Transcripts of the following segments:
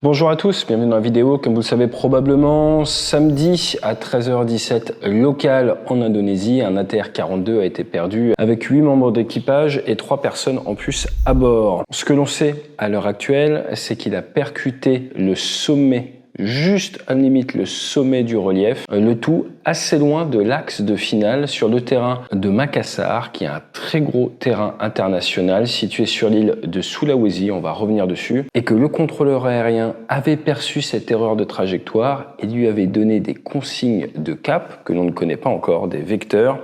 Bonjour à tous, bienvenue dans la vidéo. Comme vous le savez probablement, samedi à 13h17 local en Indonésie, un ATR-42 a été perdu avec 8 membres d'équipage et 3 personnes en plus à bord. Ce que l'on sait à l'heure actuelle, c'est qu'il a percuté le sommet, juste à la limite le sommet du relief, le tout assez loin de l'axe de finale sur le terrain de Makassar, qui est un très gros terrain international situé sur l'île de Sulawesi, on va revenir dessus, et que le contrôleur aérien avait perçu cette erreur de trajectoire et lui avait donné des consignes de cap que l'on ne connaît pas encore, des vecteurs,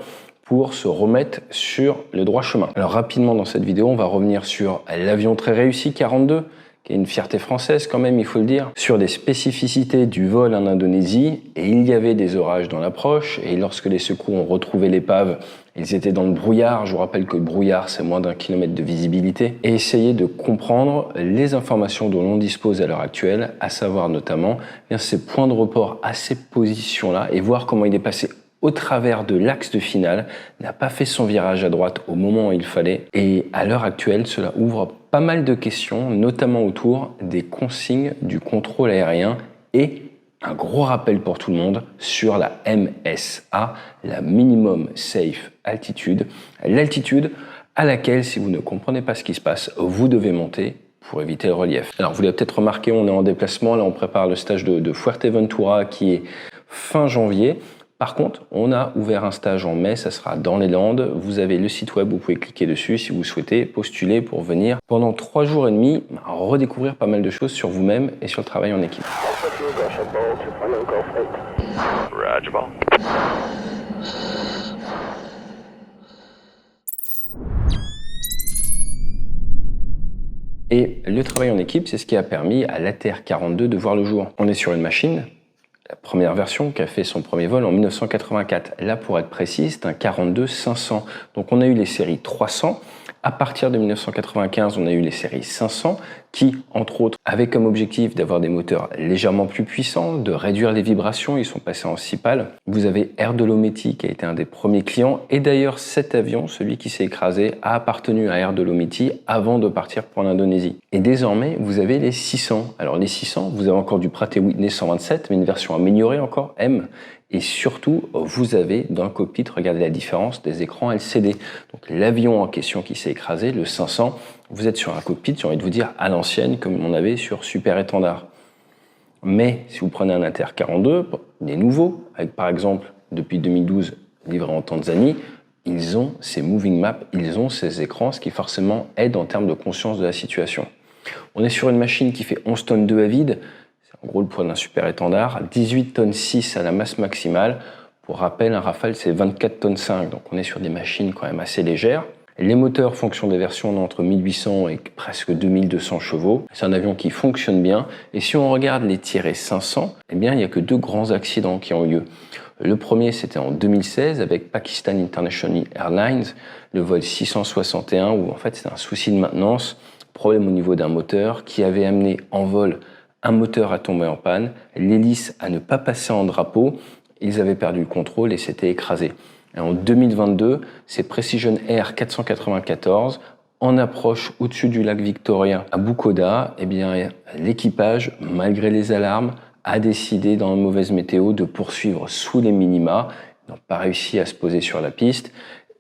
pour se remettre sur le droit chemin. Alors rapidement dans cette vidéo, on va revenir sur l'avion très réussi 42, qui est une fierté française quand même, il faut le dire, sur des spécificités du vol en Indonésie. Et il y avait des orages dans l'approche, et lorsque les secours ont retrouvé l'épave, ils étaient dans le brouillard. Je vous rappelle que le brouillard, c'est moins d'1 kilomètre de visibilité. Et essayer de comprendre les informations dont l'on dispose à l'heure actuelle, à savoir notamment ces points de report à ces positions-là, et voir comment il est passé au travers de l'axe de finale, n'a pas fait son virage à droite au moment où il fallait. Et à l'heure actuelle, cela ouvre pas mal de questions, notamment autour des consignes du contrôle aérien et un gros rappel pour tout le monde sur la MSA, la Minimum Safe Altitude, l'altitude à laquelle, si vous ne comprenez pas ce qui se passe, vous devez monter pour éviter le relief. Alors vous l'avez peut-être remarqué, on est en déplacement, là on prépare le stage de Fuerteventura qui est fin janvier. Par contre, on a ouvert un stage en mai, ça sera dans les Landes. Vous avez le site web, vous pouvez cliquer dessus si vous souhaitez postuler pour venir pendant 3 jours et demi redécouvrir pas mal de choses sur vous-même et sur le travail en équipe. Et le travail en équipe, c'est ce qui a permis à l'ATR-42 de voir le jour. On est sur une machine, la première version qui a fait son premier vol en 1984. Là, pour être précis, c'est un 42-500. Donc on a eu les séries 300. À partir de 1995, on a eu les séries 500 qui, entre autres, avaient comme objectif d'avoir des moteurs légèrement plus puissants, de réduire les vibrations. Ils sont passés en 6 pales. Vous avez Air Dolomiti qui a été un des premiers clients. Et d'ailleurs, cet avion, celui qui s'est écrasé, a appartenu à Air Dolomiti avant de partir pour l'Indonésie. Et désormais, vous avez les 600. Alors les 600, vous avez encore du Pratt & Whitney 127, mais une version améliorée encore, M. Et surtout, vous avez dans le cockpit, regardez la différence, des écrans LCD. Donc l'avion en question qui s'est écrasé, le 500, vous êtes sur un cockpit, j'ai envie de vous dire, à l'ancienne, comme on avait sur Super Étendard. Mais si vous prenez un ATR-42, des nouveaux, avec par exemple, depuis 2012, livré en Tanzanie, ils ont ces moving maps, ils ont ces écrans, ce qui forcément aide en termes de conscience de la situation. On est sur une machine qui fait 11 tonnes 2 à vide. En gros, le poids d'un super étendard, 18 tonnes 6 à la masse maximale. Pour rappel, un Rafale, c'est 24 tonnes 5, donc on est sur des machines quand même assez légères. Les moteurs, fonction des versions, on est entre 1800 et presque 2200 chevaux. C'est un avion qui fonctionne bien. Et si on regarde les tirés 500, eh bien, il n'y a que 2 grands accidents qui ont eu lieu. Le premier, c'était en 2016 avec Pakistan International Airlines, le vol 661, où en fait, c'était un souci de maintenance, problème au niveau d'un moteur qui avait amené en vol un moteur à tomber en panne, l'hélice à ne pas passer en drapeau, ils avaient perdu le contrôle et s'étaient écrasés. Et en 2022, c'est Precision Air 494, en approche au-dessus du lac Victoria à Bukoda, eh bien, l'équipage, malgré les alarmes, a décidé dans la mauvaise météo de poursuivre sous les minima. Ils n'ont pas réussi à se poser sur la piste.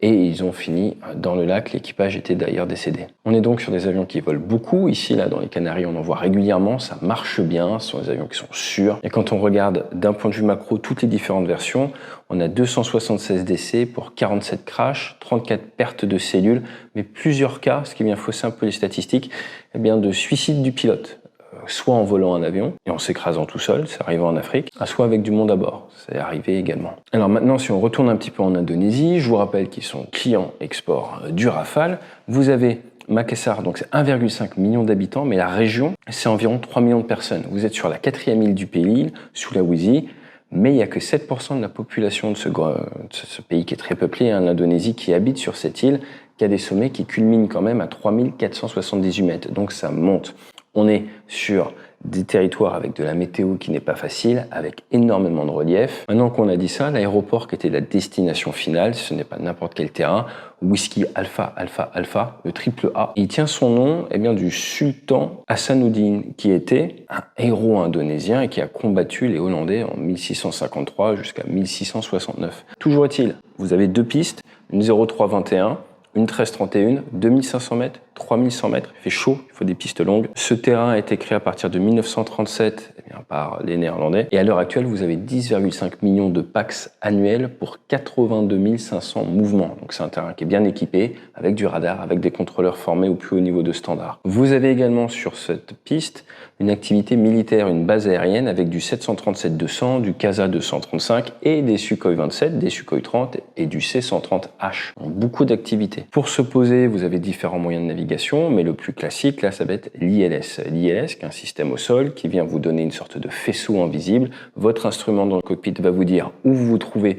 Et ils ont fini dans le lac, l'équipage était d'ailleurs décédé. On est donc sur des avions qui volent beaucoup. Ici, là, dans les Canaries, on en voit régulièrement, ça marche bien, ce sont des avions qui sont sûrs. Et quand on regarde d'un point de vue macro toutes les différentes versions, on a 276 décès pour 47 crashs, 34 pertes de cellules, mais plusieurs cas, ce qui vient fausser un peu les statistiques, eh bien, de suicide du pilote. Soit en volant un avion et en s'écrasant tout seul, c'est arrivé en Afrique, soit avec du monde à bord, c'est arrivé également. Alors maintenant, si on retourne un petit peu en Indonésie, je vous rappelle qu'ils sont clients export du Rafale. Vous avez Makassar, donc c'est 1,5 million d'habitants, mais la région, c'est environ 3 millions de personnes. Vous êtes sur la 4e île du pays, Sulawesi, mais il n'y a que 7% de la population de ce pays qui est très peuplé, l'Indonésie, qui habite sur cette île, qui a des sommets qui culminent quand même à 3478 mètres, donc ça monte. On est sur des territoires avec de la météo qui n'est pas facile, avec énormément de relief. Maintenant qu'on a dit ça, l'aéroport qui était la destination finale, ce n'est pas n'importe quel terrain, Whisky Alpha Alpha Alpha, le triple A. Il tient son nom du sultan Hassanuddin, qui était un héros indonésien et qui a combattu les Hollandais en 1653 jusqu'à 1669. Toujours est-il, vous avez deux pistes, une 0321, une 1331, 2500 mètres, 3100 mètres, il fait chaud, il faut des pistes longues. Ce terrain a été créé à partir de 1937 par les Néerlandais. Et à l'heure actuelle, vous avez 10,5 millions de pax annuels pour 82 500 mouvements. Donc c'est un terrain qui est bien équipé, avec du radar, avec des contrôleurs formés au plus haut niveau de standard. Vous avez également sur cette piste une activité militaire, une base aérienne avec du 737-200, du CASA 235 et des Sukhoi 27, des Sukhoi 30 et du C-130H. Donc beaucoup d'activités. Pour se poser, vous avez différents moyens de navigation, mais le plus classique, là, ça va être l'ILS. L'ILS, qui est un système au sol qui vient vous donner une sorte de faisceau invisible. Votre instrument dans le cockpit va vous dire où vous vous trouvez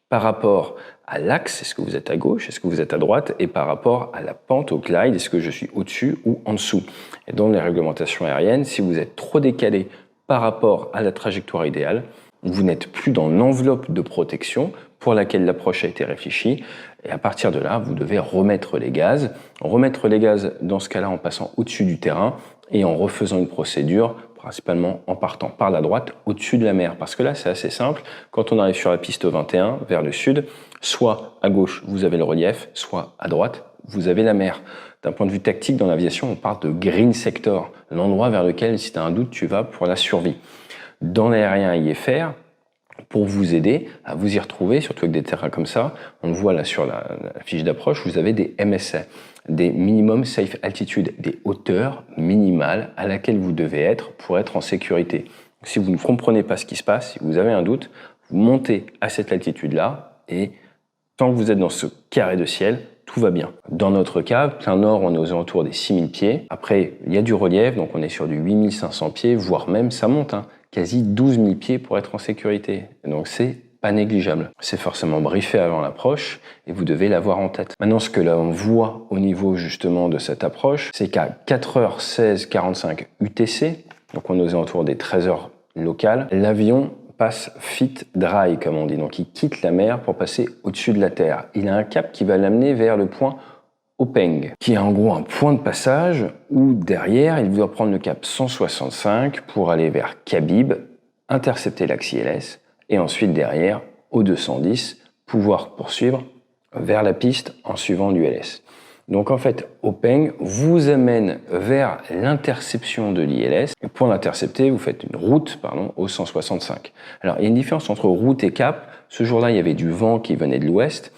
par rapport à l'axe, est-ce que vous êtes à gauche, est-ce que vous êtes à droite, et par rapport à la pente, au glide, est-ce que je suis au-dessus ou en dessous. Et dans les réglementations aériennes, si vous êtes trop décalé par rapport à la trajectoire idéale, vous n'êtes plus dans l'enveloppe de protection pour laquelle l'approche a été réfléchie, et à partir de là, vous devez remettre les gaz. Remettre les gaz, dans ce cas-là, en passant au-dessus du terrain et en refaisant une procédure, principalement en partant par la droite, au-dessus de la mer. Parce que là, c'est assez simple. Quand on arrive sur la piste 21, vers le sud, soit à gauche, vous avez le relief, soit à droite, vous avez la mer. D'un point de vue tactique, dans l'aviation, on parle de green sector, l'endroit vers lequel, si tu as un doute, tu vas pour la survie. Dans l'aérien IFR, pour vous aider à vous y retrouver, surtout avec des terrains comme ça, on le voit là sur la fiche d'approche, vous avez des MSA, des Minimum Safe Altitude, des hauteurs minimales à laquelle vous devez être pour être en sécurité. Si vous ne comprenez pas ce qui se passe, si vous avez un doute, vous montez à cette altitude-là et tant que vous êtes dans ce carré de ciel, tout va bien. Dans notre cas, plein nord, on est aux alentours des 6000 pieds. Après, il y a du relief, donc on est sur du 8500 pieds, voire même, ça monte, quasi 12 000 pieds pour être en sécurité. Donc c'est pas négligeable. C'est forcément briefé avant l'approche et vous devez l'avoir en tête. Maintenant, ce que l'on voit au niveau justement de cette approche, c'est qu'à 4h16:45 UTC, donc on est aux alentours des 13h locales, l'avion passe fit dry, comme on dit. Donc il quitte la mer pour passer au-dessus de la terre. Il a un cap qui va l'amener vers le point Openg, qui est en gros un point de passage où derrière, il doit prendre le cap 165 pour aller vers Khabib, intercepter l'axe ILS, et ensuite derrière, au 210, pouvoir poursuivre vers la piste en suivant l'ULS. Donc en fait, Openg vous amène vers l'interception de l'ILS. Et pour l'intercepter, vous faites une route au 165. Alors il y a une différence entre route et cap. Ce jour-là, il y avait du vent qui venait de l'ouest.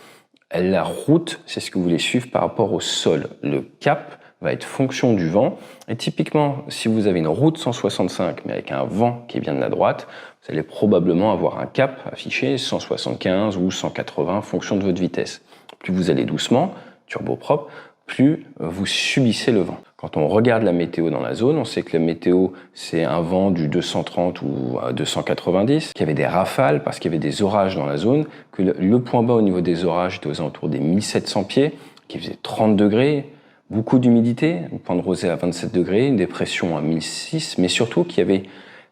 La route, c'est ce que vous voulez suivre par rapport au sol. Le cap va être fonction du vent. Et typiquement, si vous avez une route 165, mais avec un vent qui vient de la droite, vous allez probablement avoir un cap affiché 175 ou 180 en fonction de votre vitesse. Plus vous allez doucement, turbopropre, plus vous subissez le vent. Quand on regarde la météo dans la zone, on sait que la météo, c'est un vent du 230 ou 290, qu'il y avait des rafales parce qu'il y avait des orages dans la zone, que le point bas au niveau des orages était aux alentours des 1700 pieds, qui faisait 30 degrés, beaucoup d'humidité, un point de rosée à 27 degrés, une dépression à 1006, mais surtout qu'il y avait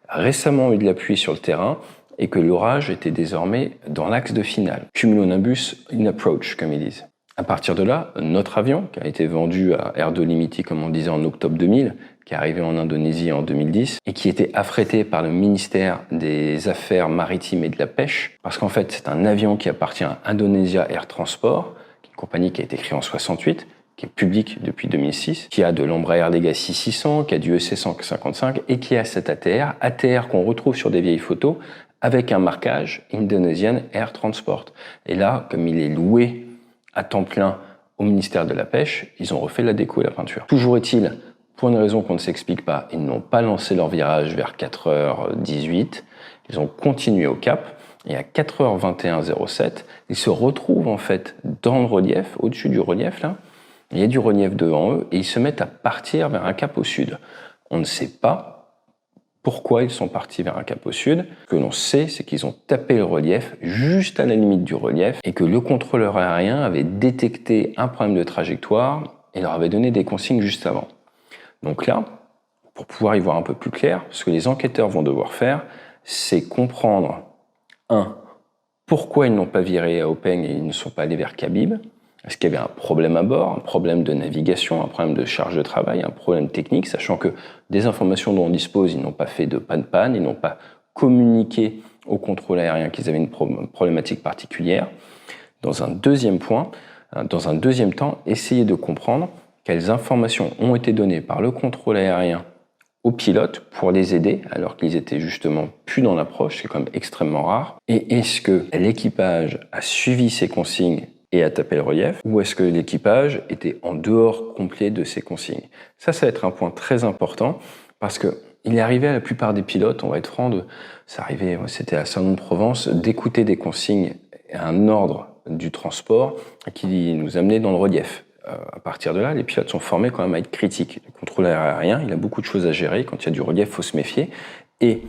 récemment eu de la pluie sur le terrain et que l'orage était désormais dans l'axe de finale. Cumulonimbus in approach, comme ils disent. À partir de là, notre avion, qui a été vendu à Air Dolomiti, comme on disait, en octobre 2000, qui est arrivé en Indonésie en 2010, et qui était affrété par le ministère des Affaires maritimes et de la pêche, parce qu'en fait, c'est un avion qui appartient à Indonesia Air Transport, une compagnie qui a été créée en 68, qui est publique depuis 2006, qui a de l'Embraer Legacy 600, qui a du EC155, et qui a cet ATR qu'on retrouve sur des vieilles photos, avec un marquage Indonesian Air Transport. Et là, comme il est loué à temps plein au ministère de la Pêche, ils ont refait la déco et la peinture. Toujours est-il, pour une raison qu'on ne s'explique pas, ils n'ont pas lancé leur virage vers 4h18, ils ont continué au cap, et à 4h21:07, ils se retrouvent en fait dans le relief, au-dessus du relief là, il y a du relief devant eux, et ils se mettent à partir vers un cap au sud. On ne sait pas pourquoi ils sont partis vers un cap au sud. Ce que l'on sait, c'est qu'ils ont tapé le relief juste à la limite du relief et que le contrôleur aérien avait détecté un problème de trajectoire et leur avait donné des consignes juste avant. Donc là, pour pouvoir y voir un peu plus clair, ce que les enquêteurs vont devoir faire, c'est comprendre, pourquoi ils n'ont pas viré à Openg et ils ne sont pas allés vers Khabib. Est-ce qu'il y avait un problème à bord, un problème de navigation, un problème de charge de travail, un problème technique, sachant que des informations dont on dispose, ils n'ont pas fait de panne, ils n'ont pas communiqué au contrôle aérien qu'ils avaient une problématique particulière. Dans un deuxième temps, essayer de comprendre quelles informations ont été données par le contrôle aérien aux pilotes pour les aider, alors qu'ils étaient justement plus dans l'approche, c'est quand même extrêmement rare. Et est-ce que l'équipage a suivi ces consignes et a tapé le relief, ou est-ce que l'équipage était en dehors complet de ces consignes? Ça va être un point très important, parce que il est arrivé à la plupart des pilotes, on va être franc, c'était à Salon-de-Provence, d'écouter des consignes et un ordre du transport qui nous amenait dans le relief. À partir de là, les pilotes sont formés quand même à être critiques. Le contrôle aérien, il a beaucoup de choses à gérer. Quand il y a du relief, il faut se méfier. Et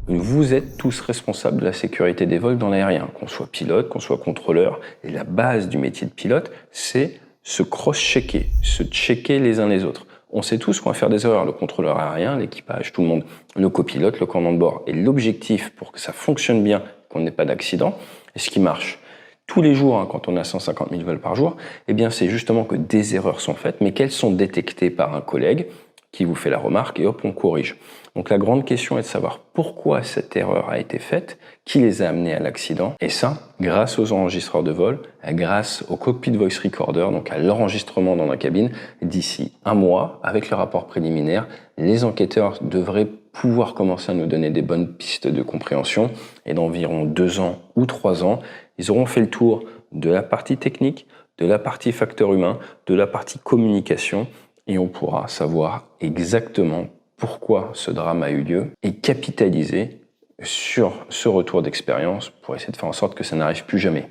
vous êtes tous responsables de la sécurité des vols dans l'aérien, qu'on soit pilote, qu'on soit contrôleur. Et la base du métier de pilote, c'est se cross-checker, se checker les uns les autres. On sait tous qu'on va faire des erreurs, le contrôleur aérien, l'équipage, tout le monde, le copilote, le commandant de bord. Et l'objectif pour que ça fonctionne bien, qu'on n'ait pas d'accident, et ce qui marche tous les jours, quand on a 150 000 vols par jour, eh bien, c'est justement que des erreurs sont faites, mais qu'elles sont détectées par un collègue qui vous fait la remarque et hop, on corrige. Donc la grande question est de savoir pourquoi cette erreur a été faite, qui les a amenés à l'accident, et ça, grâce aux enregistreurs de vol, grâce au cockpit voice recorder, donc à l'enregistrement dans la cabine. D'ici un mois, avec le rapport préliminaire, les enquêteurs devraient pouvoir commencer à nous donner des bonnes pistes de compréhension, et d'environ 2 ans ou 3 ans, ils auront fait le tour de la partie technique, de la partie facteur humain, de la partie communication, et on pourra savoir exactement pourquoi ce drame a eu lieu et capitaliser sur ce retour d'expérience pour essayer de faire en sorte que ça n'arrive plus jamais.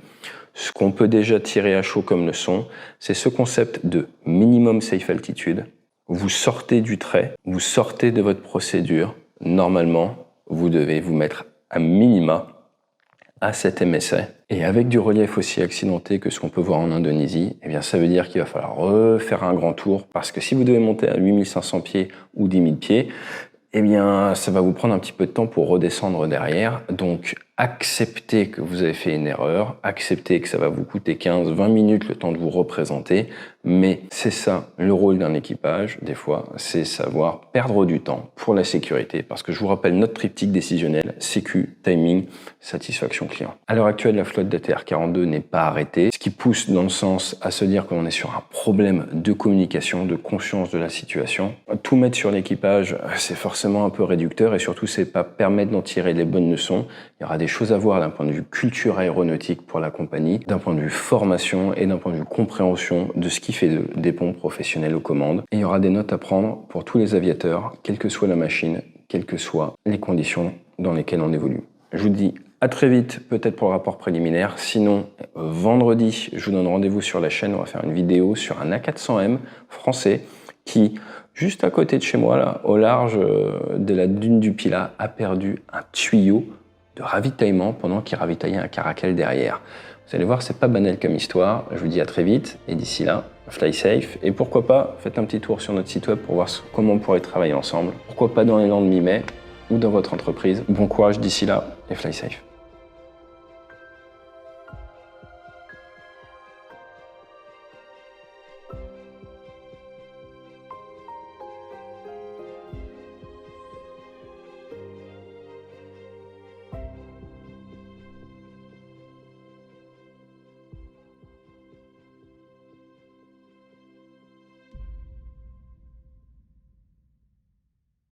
Ce qu'on peut déjà tirer à chaud comme leçon, c'est ce concept de minimum safe altitude. Vous sortez du trait, vous sortez de votre procédure. Normalement, vous devez vous mettre à minima à cet MSA. Et avec du relief aussi accidenté que ce qu'on peut voir en Indonésie, eh bien ça veut dire qu'il va falloir refaire un grand tour, parce que si vous devez monter à 8500 pieds ou 10 000 pieds, eh bien ça va vous prendre un petit peu de temps pour redescendre derrière. Donc acceptez que vous avez fait une erreur, acceptez que ça va vous coûter 15-20 minutes le temps de vous représenter, mais c'est ça le rôle d'un équipage, des fois, c'est savoir perdre du temps pour la sécurité, parce que je vous rappelle notre triptyque décisionnel, sécu, timing, satisfaction client. À l'heure actuelle, la flotte d'ATR-42 n'est pas arrêtée, ce qui pousse dans le sens à se dire qu'on est sur un problème de communication, de conscience de la situation. Tout mettre sur l'équipage, c'est forcément un peu réducteur, et surtout, c'est pas permettre d'en tirer les bonnes leçons. Il y aura des choses à voir d'un point de vue culture aéronautique pour la compagnie, d'un point de vue formation et d'un point de vue compréhension de ce qui fait des bons professionnels aux commandes. Et il y aura des notes à prendre pour tous les aviateurs, quelle que soit la machine, quelles que soient les conditions dans lesquelles on évolue. Je vous dis à très vite, peut-être pour le rapport préliminaire. Sinon, vendredi, je vous donne rendez-vous sur la chaîne. On va faire une vidéo sur un A400M français qui, juste à côté de chez moi, là, au large de la dune du Pilat, a perdu un tuyau de ravitaillement pendant qu'il ravitaillait un Caracal derrière. Vous allez voir, c'est pas banal comme histoire. Je vous dis à très vite, et d'ici là, fly safe. Et pourquoi pas, faites un petit tour sur notre site web pour voir comment on pourrait travailler ensemble. Pourquoi pas dans les Landes mi-mai ou dans votre entreprise. Bon courage d'ici là, et fly safe.